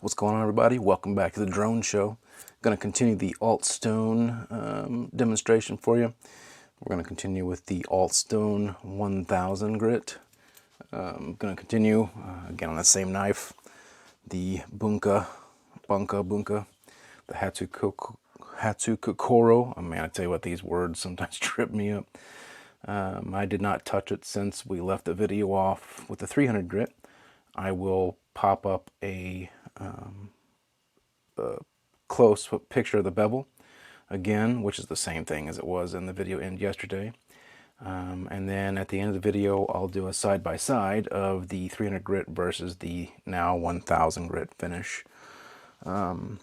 What's going on, everybody? Welcome back to the drone show. Going to continue the ALTSTONE demonstration for you. We're going to continue with the ALTSTONE 1000 grit. Going to continue again on the same knife, the bunka, the Hatsukokoro. Oh man, I tell you what, these words sometimes trip me up. I did not touch it since we left the video off with the 300 grit. I will pop up a close picture of the bevel again, which is the same thing as it was in the video end yesterday. And then at the end of the video, I'll do a side-by-side of the 300 grit versus the now 1000 grit finish. I'll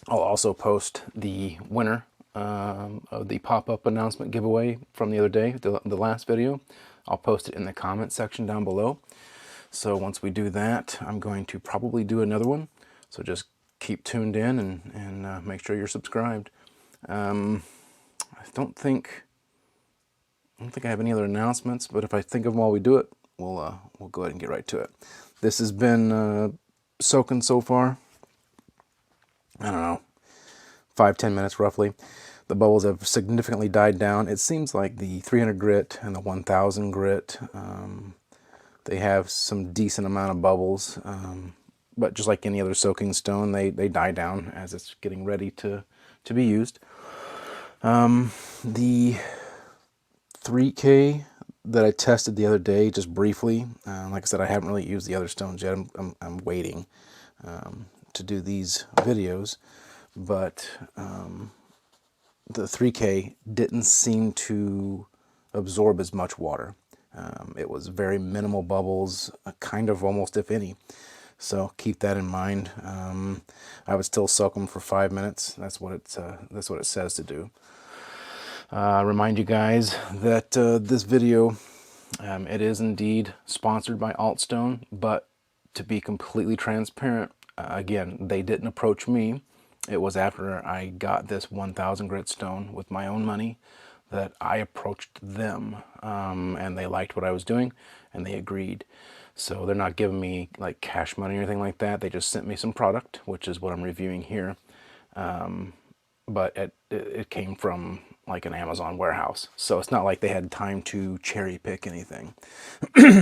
also post the winner of the pop-up announcement giveaway from the other day, the last video. I'll post it in the comment section down below. So once we do that, I'm going to probably do another one. So just keep tuned in and make sure you're subscribed. I don't think I have any other announcements, but if I think of them while we do it, we'll go ahead and get right to it. This has been soaking so far, I don't know, 5-10 minutes roughly. The bubbles have significantly died down. It seems like the 300 grit and the 1000 grit, they have some decent amount of bubbles, but just like any other soaking stone, they die down as it's getting ready to be used. The 3K that I tested the other day, just briefly, like I said, I haven't really used the other stones yet. I'm waiting to do these videos, but the 3K didn't seem to absorb as much water. It was very minimal bubbles, kind of almost if any. So keep that in mind. I would still soak them for 5 minutes. That's what it says to do. Remind you guys that this video, it is indeed sponsored by ALTSTONE, but to be completely transparent, again, they didn't approach me. It was after I got this 1000 grit stone with my own money that I approached them, and they liked what I was doing and they agreed. So they're not giving me like cash money or anything like that. They just sent me some product, which is what I'm reviewing here. But it came from like an Amazon warehouse. So it's not like they had time to cherry pick anything.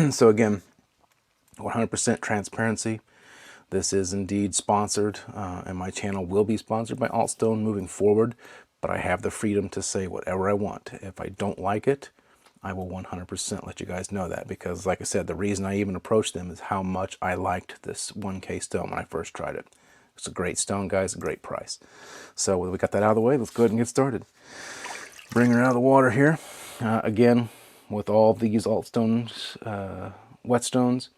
So again, 100% transparency. This is indeed sponsored, and my channel will be sponsored by ALTSTONE moving forward, but I have the freedom to say whatever I want. If I don't like it, I will 100% let you guys know that, because like I said, the reason I even approached them is how much I liked this 1K stone when I first tried it. It's a great stone, guys, a great price. So we got that out of the way, let's go ahead and get started. Bring her out of the water here. Again, with all these ALTSTONE Whetstones,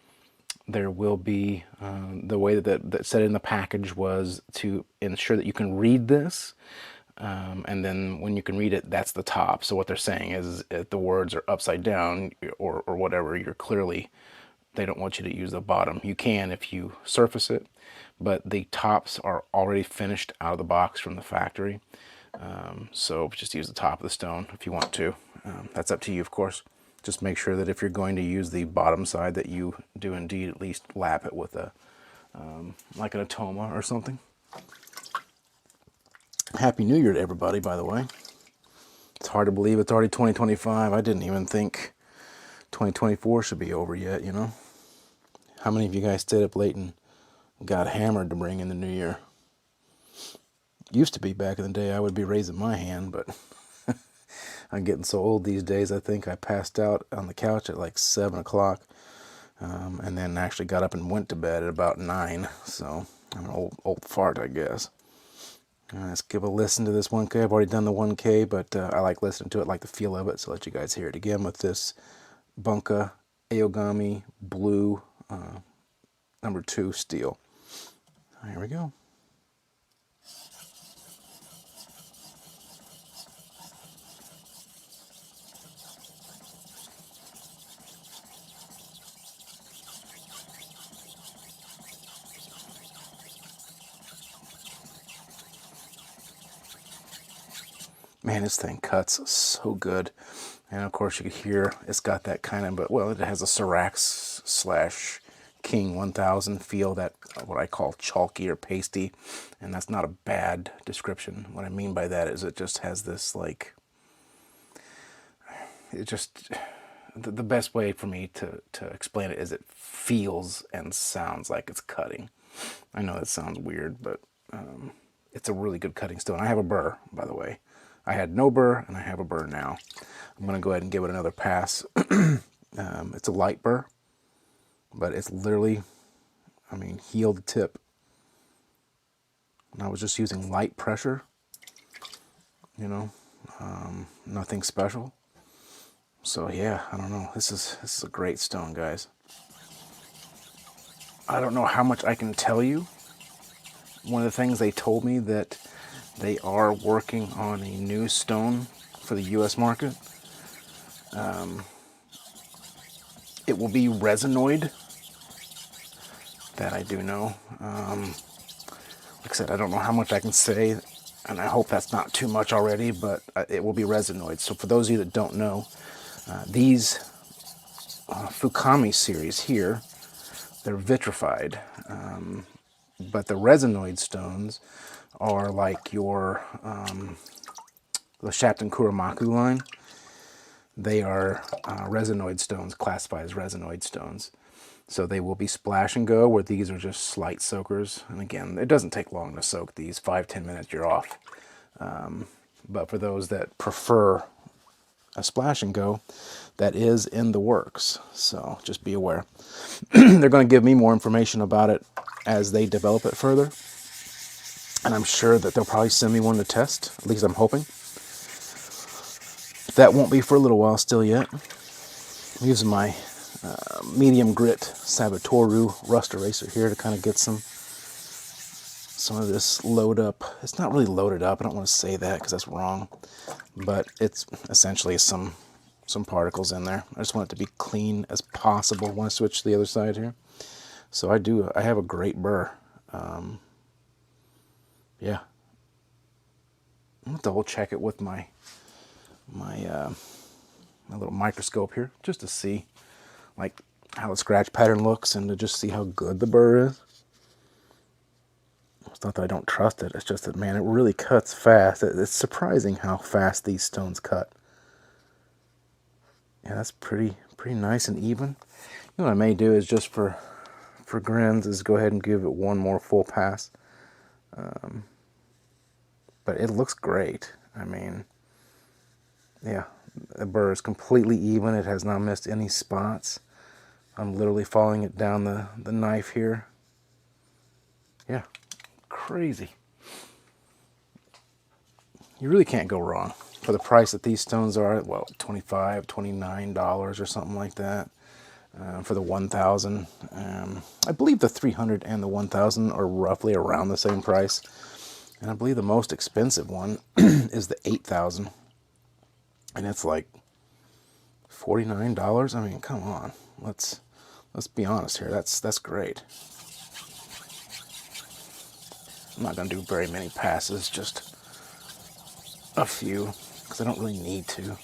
there will be, the way that said in the package was to ensure that you can read this, and then when you can read it, that's the top. So what they're saying is if the words are upside down or whatever, you're clearly, they don't want you to use the bottom. You can if you surface it, but the tops are already finished out of the box from the factory. So just use the top of the stone if you want to. That's up to you, of course. Just make sure that if you're going to use the bottom side that you do indeed at least lap it with a like an atoma or something. Happy New Year to everybody, by the way. It's hard to believe it's already 2025. I didn't even think 2024 should be over yet, you know? How many of you guys stayed up late and got hammered to bring in the new year? Used to be back in the day, I would be raising my hand, but I'm getting so old these days. I think I passed out on the couch at like 7 o'clock, and then actually got up and went to bed at about 9. So I'm an old fart, I guess. Let's give a listen to this 1K. I've already done the 1K, but I like listening to it, like the feel of it, so I'll let you guys hear it again with this Bunka AOGAMI blue number 2 steel. Here we go. Man, this thing cuts so good. And of course you can hear it's got that kind of, but well, it has a Ceраx / King 1000 feel, that what I call chalky or pasty, and that's not a bad description. What I mean by that is it just has this, like, it just, the best way for me to explain it is it feels and sounds like it's cutting. I know that sounds weird, but it's a really good cutting stone. I have a burr, by the way. I had no burr, and I have a burr now. I'm going to go ahead and give it another pass. It's a light burr, but it's literally, I mean, heel to tip. And I was just using light pressure, you know, nothing special. So yeah, I don't know. This is a great stone, guys. I don't know how much I can tell you. One of the things they told me that they are working on a new stone for the U.S. market. It will be resinoid. That I do know. Like I said, I don't know how much I can say, and I hope that's not too much already, but it will be resinoid. So for those of you that don't know, these Fukami series here, they're vitrified. But the resinoid stones are like your the Sharpen Kuramaku line. They are resinoid stones, classified as resinoid stones. So they will be splash and go, where these are just slight soakers. And again, it doesn't take long to soak these. 5-10 minutes, you're off. But for those that prefer a splash and go, that is in the works. So just be aware. They're going to give me more information about it as they develop it further. And I'm sure that they'll probably send me one to test. At least I'm hoping. That won't be for a little while still yet. I'm using my medium grit Sabatoru rust eraser here to kind of get some of this load up. It's not really loaded up. I don't want to say that because that's wrong. But it's essentially some particles in there. I just want it to be clean as possible when I switch to the other side here. So I have a great burr. Yeah. I'm going to double check it with my little microscope here, just to see like how the scratch pattern looks and to just see how good the burr is. It's not that I don't trust it, it's just that, man, it really cuts fast. It's surprising how fast these stones cut. Yeah, that's pretty nice and even. You know what I may do is, just for grins, is go ahead and give it one more full pass. But it looks great. I mean, yeah, the burr is completely even. It has not missed any spots. I'm literally following it down the knife here. Yeah, crazy. You really can't go wrong. For the price that these stones are, well, $25, $29 or something like that. For the 1000. I believe the 300 and the 1000 are roughly around the same price. And I believe the most expensive one is the 8000. And it's like $49. I mean, come on. Let's be honest here. That's great. I'm not going to do very many passes, just a few, because I don't really need to.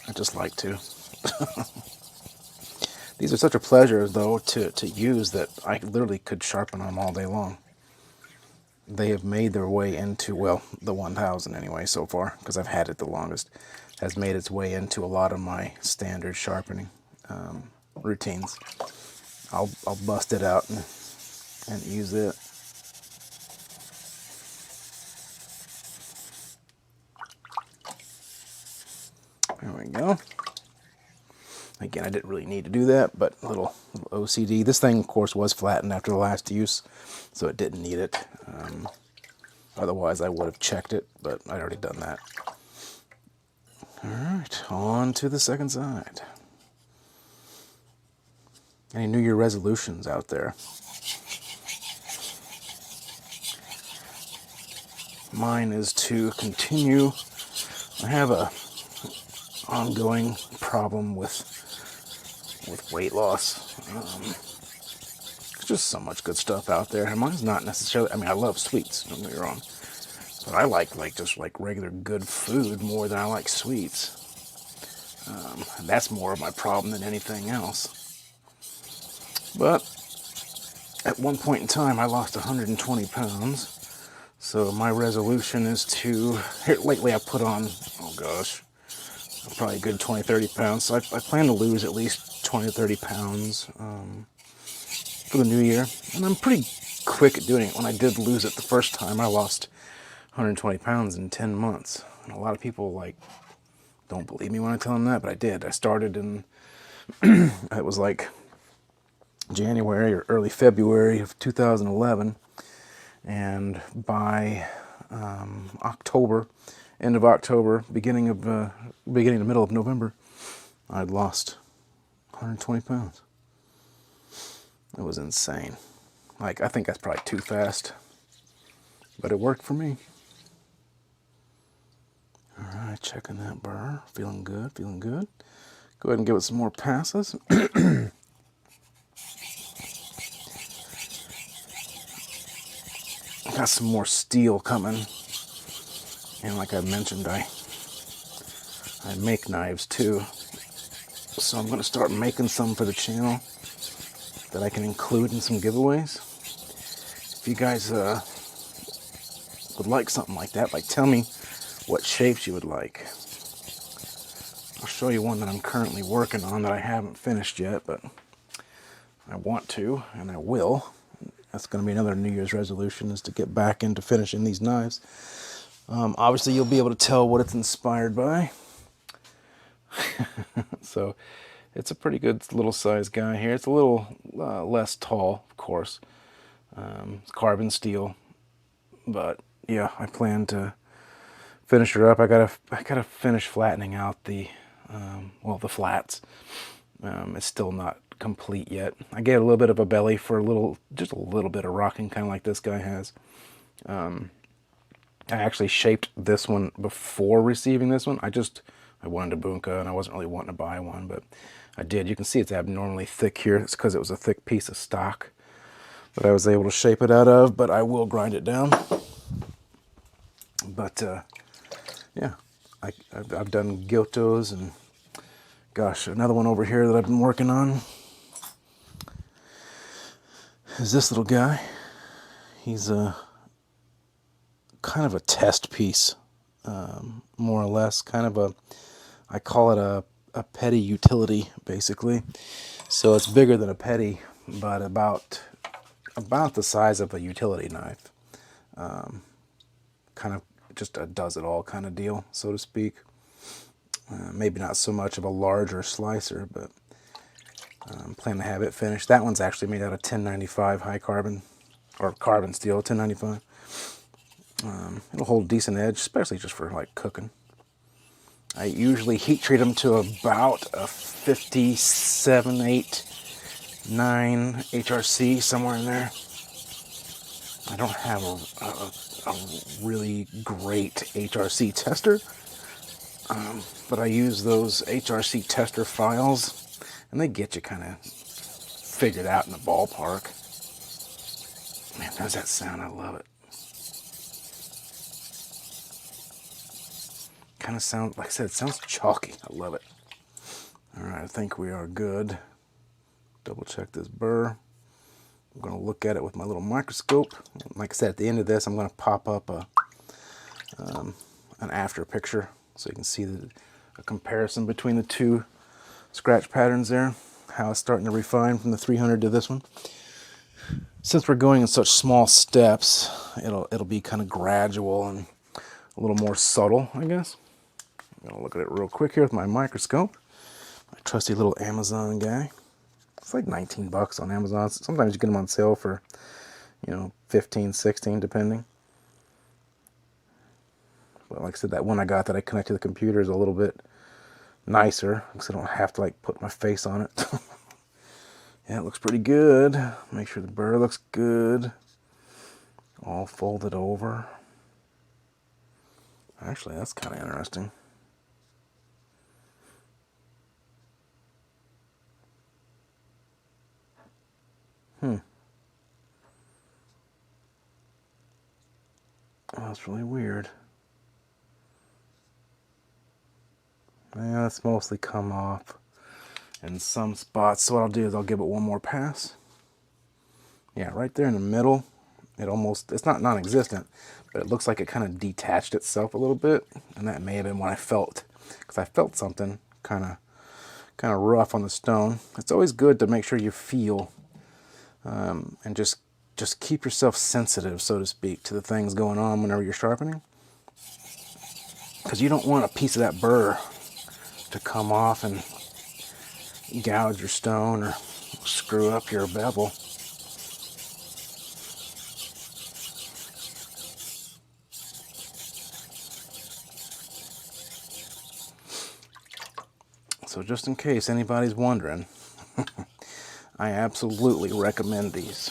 I just like to. These are such a pleasure, though, to use, that I literally could sharpen them all day long. They have made their way into, well, the 1000 anyway so far, because I've had it the longest, has made its way into a lot of my standard sharpening routines. I'll bust it out and use it. There we go. Again, I didn't really need to do that, but a little OCD. This thing, of course, was flattened after the last use, so it didn't need it. Otherwise, I would have checked it, but I'd already done that. All right, on to the second side. Any New Year resolutions out there? Mine is to continue. I have a ongoing problem with weight loss. There's just so much good stuff out there. And mine's not necessarily, I mean, I love sweets, don't get me wrong. But I like just regular good food more than I like sweets. And that's more of my problem than anything else. But at one point in time I lost 120 pounds. So my resolution is to, here lately I put on, oh gosh, probably a good 20-30 pounds. So I plan to lose at least 20-30 pounds for the new year. And I'm pretty quick at doing it. When I did lose it the first time, I lost 120 pounds in 10 months. And a lot of people like don't believe me when I tell them that, but I did. I started in, it was like January or early February of 2011. And by October, end of October, beginning the middle of November, I'd lost 120 pounds. It was insane. Like, I think that's probably too fast, but it worked for me. All right, checking that burr. Feeling good, feeling good. Go ahead and give it some more passes. Got some more steel coming. And like I mentioned, I make knives too. So I'm going to start making some for the channel that I can include in some giveaways. If you guys would like something like that, like tell me what shapes you would like. I'll show you one that I'm currently working on that I haven't finished yet, but I want to, and I will. That's going to be another New Year's resolution, is to get back into finishing these knives. Obviously, you'll be able to tell what it's inspired by. So, it's a pretty good little size guy here. It's a little less tall, of course. It's carbon steel, but yeah, I plan to finish her up. I gotta finish flattening out the the flats. It's still not complete yet. I gave a little bit of a belly for just a little bit of rocking, kind of like this guy has. I actually shaped this one before receiving this one. I wanted a bunka and I wasn't really wanting to buy one, but I did. You can see it's abnormally thick here. It's because it was a thick piece of stock that I was able to shape it out of, but I will grind it down. But yeah, I've done Gyotos, and gosh, another one over here that I've been working on is this little guy. He's a kind of a test piece, more or less. Kind of I call it a petty utility, basically. So it's bigger than a petty, but about the size of a utility knife. Kind of just a does-it-all kind of deal, so to speak. Maybe not so much of a larger slicer, but plan to have it finished. That one's actually made out of 1095 high carbon, or carbon steel, 1095. It'll hold decent edge, especially just for like cooking. I usually heat treat them to about a 57, 8, 9 HRC, somewhere in there. I don't have a really great HRC tester, but I use those HRC tester files, and they get you kind of figured out in the ballpark. Man, does that sound? I love it. Kind of sounds, like I said, it sounds chalky. I love it. All right, I think we are good. Double check this burr. I'm going to look at it with my little microscope. Like I said, at the end of this, I'm going to pop up an after picture so you can see a comparison between the two scratch patterns there, how it's starting to refine from the 300 to this one. Since we're going in such small steps, it'll be kind of gradual and a little more subtle, I guess. I'm going to look at it real quick here with my microscope. My trusty little Amazon guy. It's like 19 bucks on Amazon. Sometimes you get them on sale for, 15, 16, depending. But like I said, that one I got that I connect to the computer is a little bit nicer because I don't have to like put my face on it. Yeah, it looks pretty good. Make sure the burr looks good. All folded over. Actually, that's kind of interesting. Oh, that's really weird. Yeah, it's mostly come off in some spots. So what I'll do is I'll give it one more pass. Yeah, right there in the middle, it's not non-existent, but it looks like it kind of detached itself a little bit, and that may have been what I felt, because I felt something kind of rough on the stone. It's always good to make sure you feel, and just keep yourself sensitive, so to speak, to the things going on whenever you're sharpening, because you don't want a piece of that burr to come off and gouge your stone or screw up your bevel. So just in case anybody's wondering, I absolutely recommend these.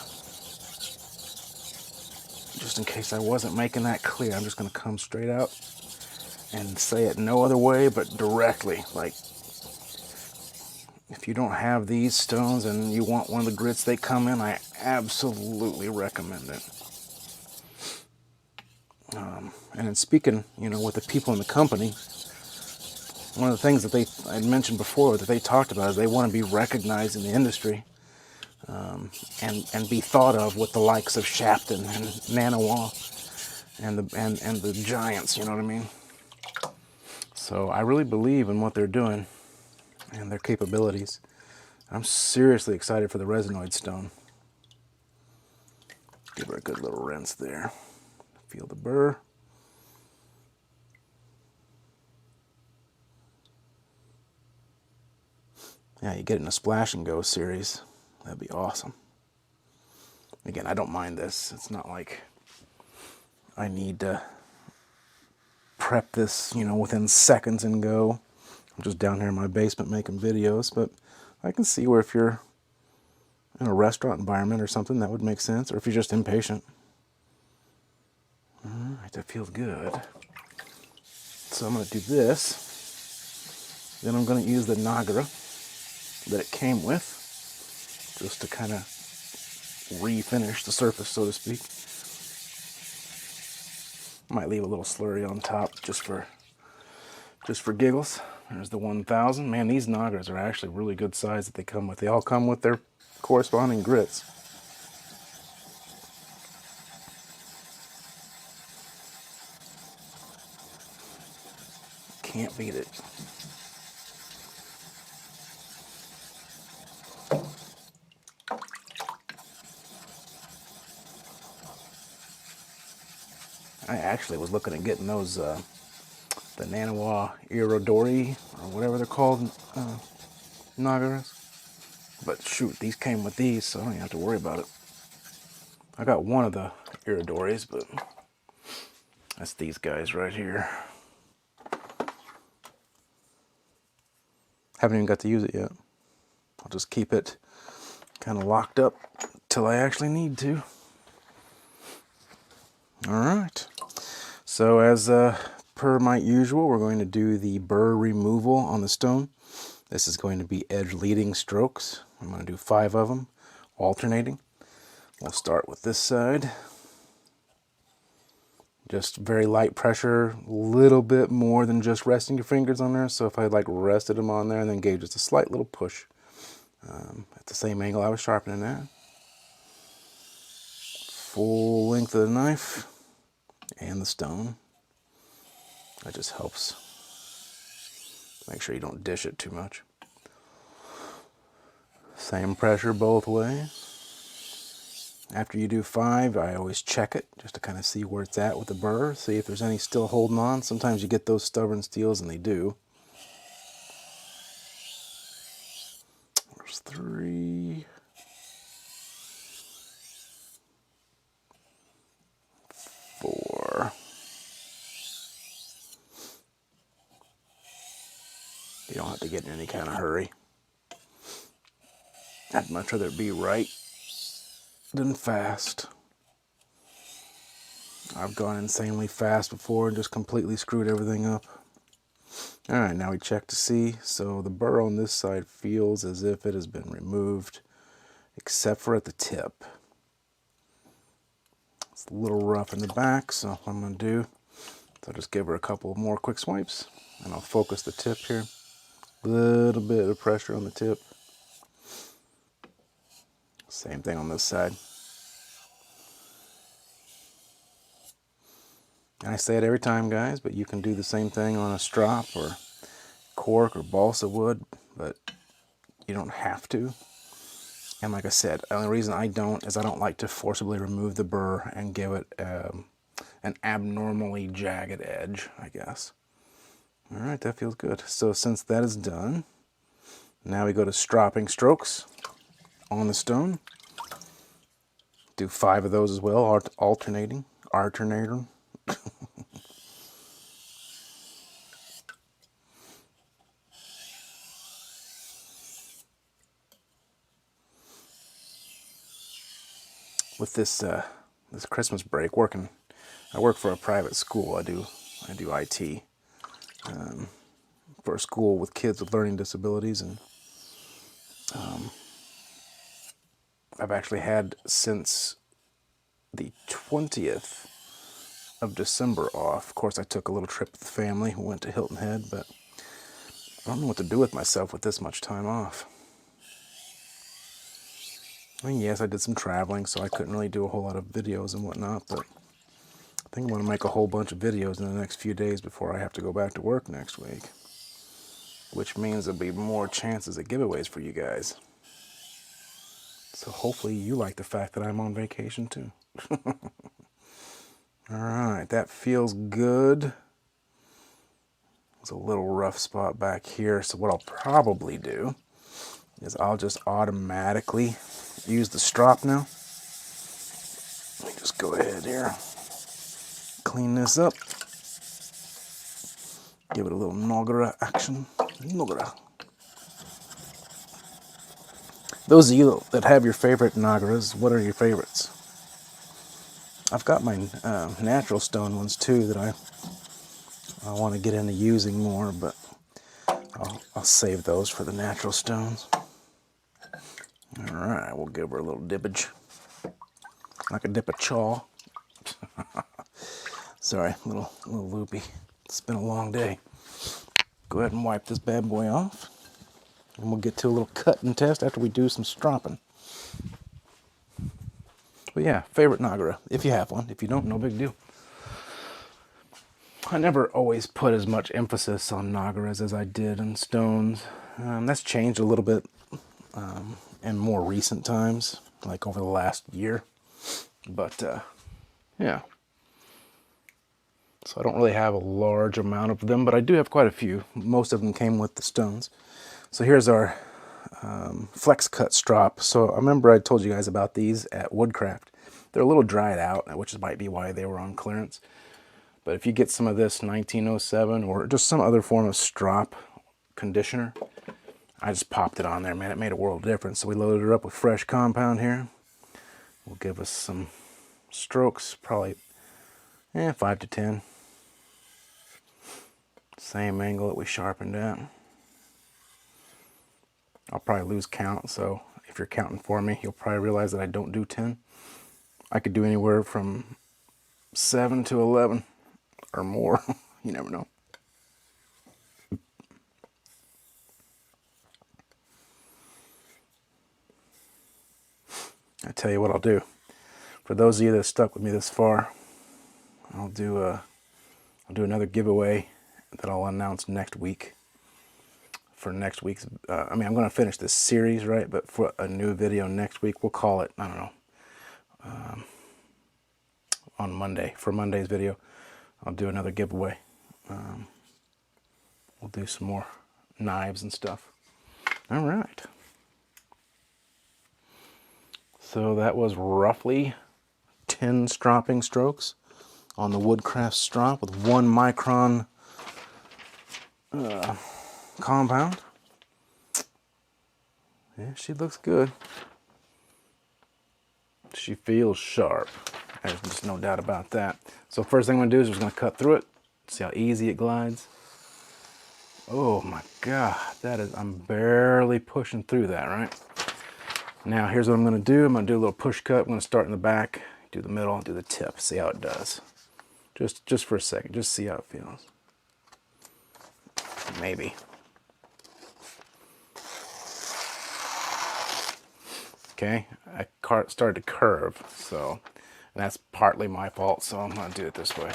Just in case I wasn't making that clear, I'm just going to come straight out and say it no other way but directly. Like, if you don't have these stones and you want one of the grits they come in, I absolutely recommend it. And in speaking, with the people in the company, one of the things that I mentioned before that they talked about is they want to be recognized in the industry, and be thought of with the likes of Sharpen and Nanawa and the giants. You know what I mean? So I really believe in what they're doing and their capabilities. I'm seriously excited for the resinoid stone. Give her a good little rinse there. Feel the burr. Yeah, you get it in a splash and go series. That'd be awesome. Again, I don't mind this. It's not like I need to prep this, within seconds and go. I'm just down here in my basement making videos, but I can see where if you're in a restaurant environment or something, that would make sense, or if you're just impatient. All right, that feels good. So I'm going to do this. Then I'm going to use the Nagura that it came with, just to kind of refinish the surface, so to speak. Might leave a little slurry on top just for giggles. There's the 1000. Man, these Naguras are actually really good size that they come with. They all come with their corresponding grits. Can't beat it. I actually was looking at getting those, the Nanawa Irodori, or whatever they're called, Naguras. But shoot, these came with these, so I don't even have to worry about it. I got one of the Iridoris, but that's these guys right here. Haven't even got to use it yet. I'll just keep it kind of locked up till I actually need to. All right. So as per my usual, we're going to do the burr removal on the stone. This is going to be edge leading strokes. I'm going to do 5 of them, alternating. We'll start with this side. Just very light pressure, a little bit more than just resting your fingers on there. So if I rested them on there and then gave just a slight little push at the same angle I was sharpening at. Full length of the knife and the stone. That just helps. Make sure you don't dish it too much. Same pressure both ways. After you do 5, I always check it just to kind of see where it's at with the burr, see if there's any still holding on. Sometimes you get those stubborn steels, and they do. There's 3. 4. You don't have to get in any kind of hurry. I'd much rather it be right than fast. I've gone insanely fast before and just completely screwed everything up. All right, now we check to see. So the burr on this side feels as if it has been removed, except for at the tip. It's a little rough in the back, so what I'm going to do is I'll just give her a couple more quick swipes, and I'll focus the tip here. Little bit of pressure on the tip. Same thing on this side. And I say it every time, guys, but you can do the same thing on a strop or cork or balsa wood, but you don't have to. And like I said, the only reason I don't is I don't like to forcibly remove the burr and give it an abnormally jagged edge, I guess. All right, that feels good. So since that is done, now we go to stropping strokes on the stone. Do 5 of those as well, alternating. With this this Christmas break, I work for a private school. I do IT for a school with kids with learning disabilities, and I've actually had since the 20th of December off. Of course, I took a little trip with the family. We went to Hilton Head, but I don't know what to do with myself with this much time off. I mean, yes, I did some traveling, so I couldn't really do a whole lot of videos and whatnot, but I think I want to make a whole bunch of videos in the next few days before I have to go back to work next week, which means there'll be more chances at giveaways for you guys. So hopefully you like the fact that I'm on vacation too. All right, that feels good. There's a little rough spot back here, so what I'll probably do is I'll just automatically use the strop now. Let me just go ahead here, clean this up, give it a little Nagura action. Nagura. Those of you that have your favorite Naguras, what are your favorites? I've got my natural stone ones too that I want to get into using more, but I'll save those for the natural stones. All right, we'll give her a little dippage, like a dip a chaw. Sorry, a little loopy. It's been a long day. Go ahead and wipe this bad boy off, and we'll get to a little cut and test after we do some stropping. But yeah, favorite Nagura, if you have one. If you don't, no big deal. I never always put as much emphasis on Naguras as I did on stones. That's changed a little bit in more recent times, like over the last year. But yeah. So I don't really have a large amount of them, but I do have quite a few. Most of them came with the stones. So here's our flex cut strop. So I remember I told you guys about these at Woodcraft. They're a little dried out, which might be why they were on clearance. But if you get some of this 1907 or just some other form of strop conditioner, I just popped it on there, man. It made a world of difference. So we loaded her up with fresh compound here. Will give us some strokes, probably 5 to 10. Same angle that we sharpened at. I'll probably lose count, so if you're counting for me, you'll probably realize that I don't do 10. I could do anywhere from 7 to 11 or more. You never know. I tell you what I'll do. For those of you that have stuck with me this far, I'll do another giveaway that I'll announce next week. For next week's, I mean, I'm going to finish this series, right? But for a new video next week, we'll call it, I don't know, on Monday. For Monday's video, I'll do another giveaway. We'll do some more knives and stuff. All right. So that was roughly 10 stropping strokes on the Woodcraft strop with 1 micron compound. Yeah, she looks good. She feels sharp. There's just no doubt about that. So first thing I'm going to do is just going to cut through it. See how easy it glides. Oh my God, I'm barely pushing through that, right? Now here's what I'm going to do. I'm going to do a little push cut. I'm going to start in the back, do the middle, do the tip. See how it does. Just for a second, just see how it feels. Maybe. Okay, I started to curve, so and that's partly my fault, so I'm going to do it this way.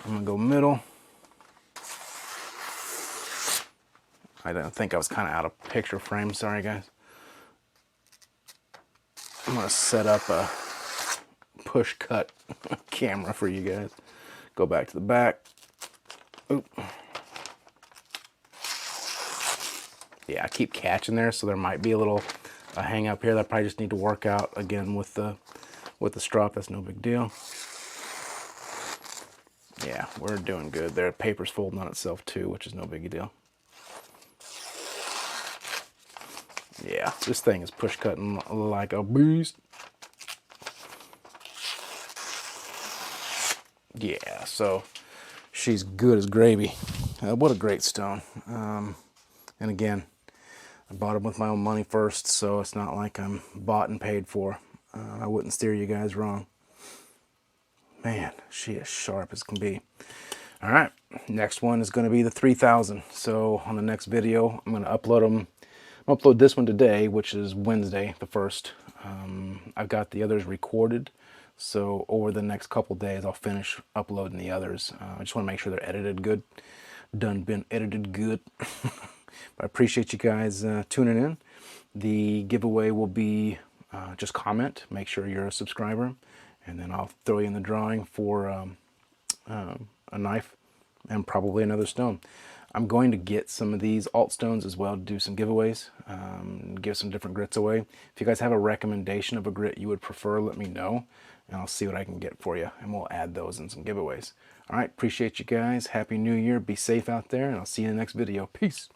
I'm gonna go middle. I don't think I was kind of out of picture frame, sorry guys. I'm gonna set up a push cut camera for you guys. Go back to the back. Oop. Yeah, I keep catching there, so there might be a hang up here that I probably just need to work out again with the strop. That's no big deal. Yeah, we're doing good there. Paper's folding on itself too, which is no big deal. Yeah, this thing is push cutting like a beast. Yeah, so she's good as gravy. What a great stone. And again, I bought them with my own money first, so it's not like I'm bought and paid for. I wouldn't steer you guys wrong. Man, she is sharp as can be. All right, next one is going to be the 3000. So on the next video, I'm going to upload them. I'm going to upload this one today, which is Wednesday, the 1st. I've got the others recorded. So over the next couple days, I'll finish uploading the others. I just want to make sure they're edited good. Been edited good. But I appreciate you guys tuning in. The giveaway will be just comment. Make sure you're a subscriber. And then I'll throw you in the drawing for a knife and probably another stone. I'm going to get some of these ALTSTONEs as well to do some giveaways, give some different grits away. If you guys have a recommendation of a grit you would prefer, let me know, and I'll see what I can get for you, and we'll add those in some giveaways. All right, appreciate you guys. Happy New Year. Be safe out there, and I'll see you in the next video. Peace.